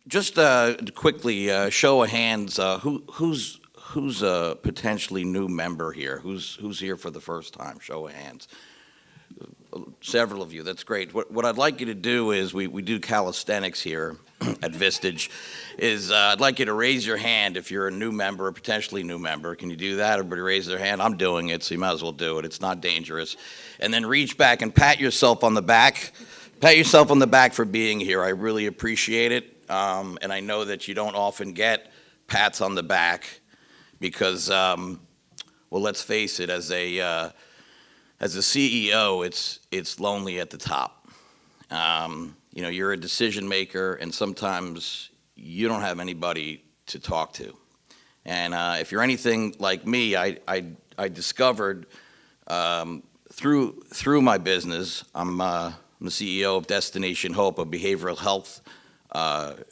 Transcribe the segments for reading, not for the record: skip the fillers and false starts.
Just quickly, show of hands, who's a potentially new member here? Who's here for the first time? Show of hands. Several of you. That's great. What I'd like you to do is we do calisthenics here at Vistage. I'd like you to raise your hand if you're a new member, a potentially new member. Can you do that? Everybody raise their hand. I'm doing it, so you might as well do it. It's not dangerous. And then reach back and pat yourself on the back. Pat yourself on the back for being here. I really appreciate it. And I know that you don't often get pats on the back because, well, let's face it, as a CEO, it's lonely at the top. You're a decision maker, and sometimes you don't have anybody to talk to. And if you're anything like me, I discovered through my business, I'm the CEO of Destination Hope, a behavioral health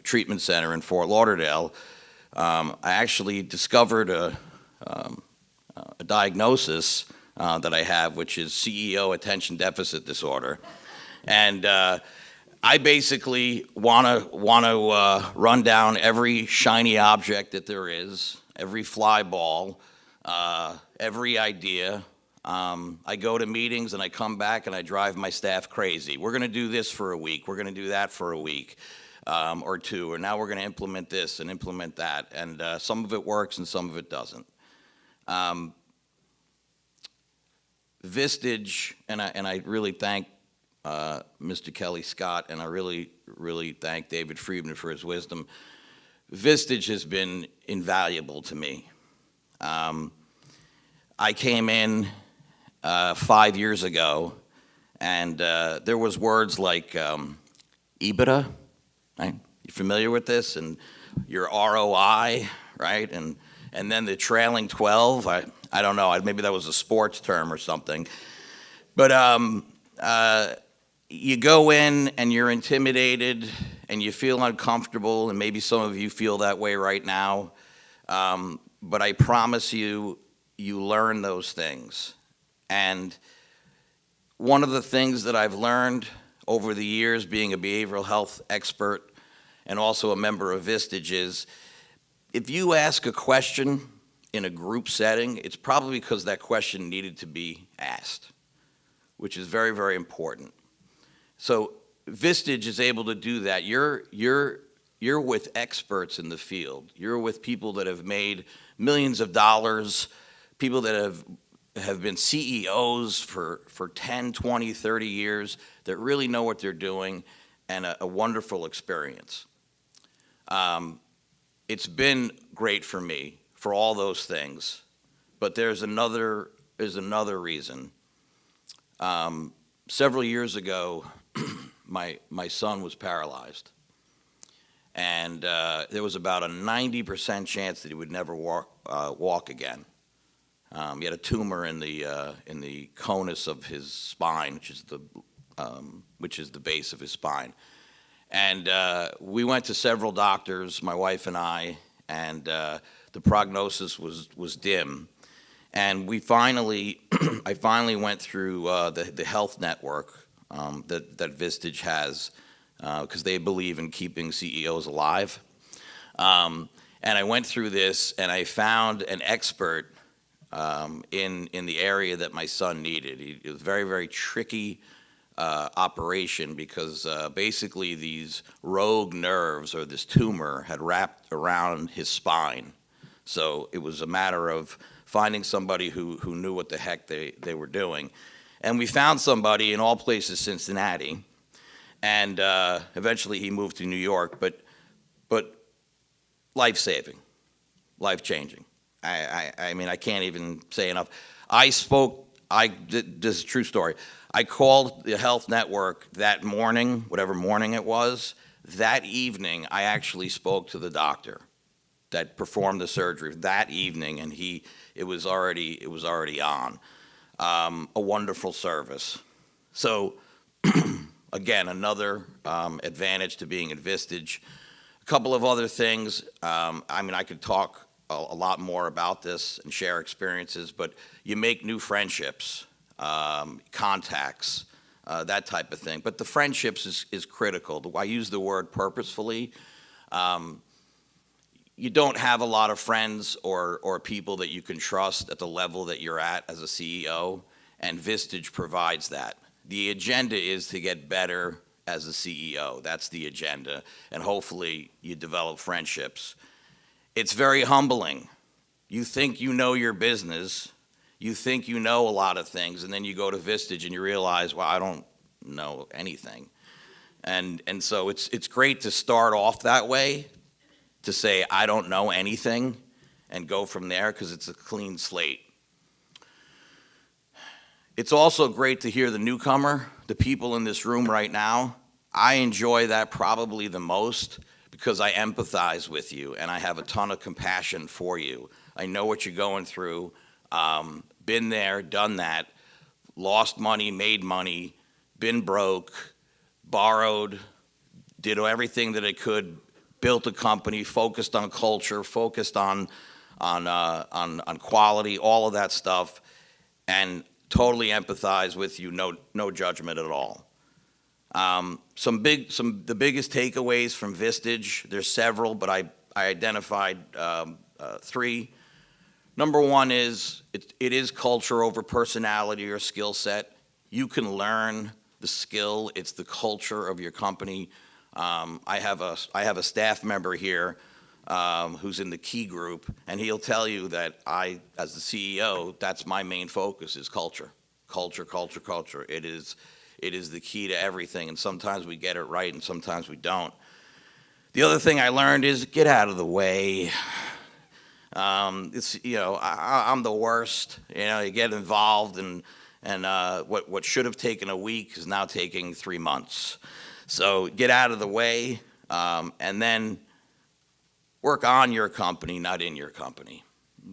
treatment center in Fort Lauderdale. I actually discovered a diagnosis that I have, which is CEO attention deficit disorder, and I basically want to run down every shiny object that there is, every fly ball, every idea. I go to meetings and I come back and I drive my staff crazy. We're going to do this for a week. We're going to do that for a week or two, or now we're going to implement this and implement that, and some of it works and some of it doesn't. Vistage, and I really thank Mr. Kelly Scott, and I really thank David Friedman for his wisdom. Vistage has been invaluable to me. I came in 5 years ago, and there was words like EBITDA, right? You familiar with this? And your ROI, right? And then the trailing 12. I don't know. Maybe that was a sports term or something. But you go in and you're intimidated and you feel uncomfortable, and maybe some of you feel that way right now. But I promise you, you learn those things. And one of the things that I've learned over the years being a behavioral health expert and also a member of Vistage is if you ask a question in a group setting, it's probably because that question needed to be asked, which is very, very important. So Vistage is able to do that. You're with experts in the field. You're with people that have made millions of dollars, people that have been CEOs for 10, 20, 30 years that really know what they're doing, and a wonderful experience. It's been great for me for all those things, but there's another reason. Several years ago, my son was paralyzed, and there was about a 90% chance that he would never walk again. He had a tumor in the conus of his spine, which is the base of his spine. And we went to several doctors, my wife and I, and the prognosis was dim. And I finally went through the health network that Vistage has, because they believe in keeping CEOs alive. And I went through this, and I found an expert in the area that my son needed. It was very, very tricky operation because basically these rogue nerves or this tumor had wrapped around his spine. So it was a matter of finding somebody who knew what the heck they were doing. And we found somebody in all places, Cincinnati, and eventually he moved to New York, but life-saving, life-changing. I mean, I can't even say enough. This is a true story. I called the health network that morning, whatever morning it was. That evening, I actually spoke to the doctor that performed the surgery that evening, and it was already on. A wonderful service. So, again, another advantage to being at Vistage. A couple of other things. I could talk a lot more about this and share experiences, but you make new friendships, contacts, that type of thing. But the friendships is critical. I use the word purposefully. You don't have a lot of friends or people that you can trust at the level that you're at as a CEO, and Vistage provides that. The agenda is to get better as a CEO. That's the agenda, and hopefully you develop friendships. It's very humbling. You think you know your business, you think you know a lot of things, and then you go to Vistage and you realize, well, I don't know anything. And so it's great to start off that way, to say, I don't know anything, and go from there, because it's a clean slate. It's also great to hear the newcomer, the people in this room right now. I enjoy that probably the most, because I empathize with you, and I have a ton of compassion for you. I know what you're going through, been there, done that, lost money, made money, been broke, borrowed, did everything that I could, built a company, focused on culture, focused on quality, all of that stuff, and totally empathize with you, no judgment at all. The biggest takeaways from Vistage, there's several, but I identified 3. Number 1 is it is culture over personality or skill set. You can learn the skill, it's the culture of your company. I have a staff member here who's in the key group, and he'll tell you that as the CEO, that's my main focus, is culture. Culture, culture, culture. It is the key to everything, and sometimes we get it right and sometimes we don't. The other thing I learned is get out of the way. I'm the worst. You get involved, and what should have taken a week is now taking 3 months. So get out of the way, and then work on your company, not in your company.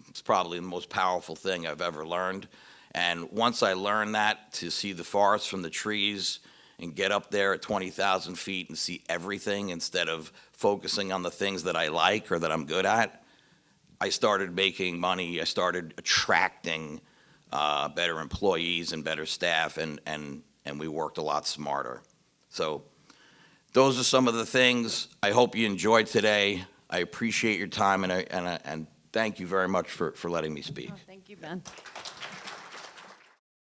It's probably the most powerful thing I've ever learned. And once I learned that, to see the forest from the trees and get up there at 20,000 feet and see everything instead of focusing on the things that I like or that I'm good at, I started making money. I started attracting better employees and better staff, and we worked a lot smarter. So those are some of the things. I hope you enjoyed today. I appreciate your time, and thank you very much for letting me speak. Oh, thank you, Ben.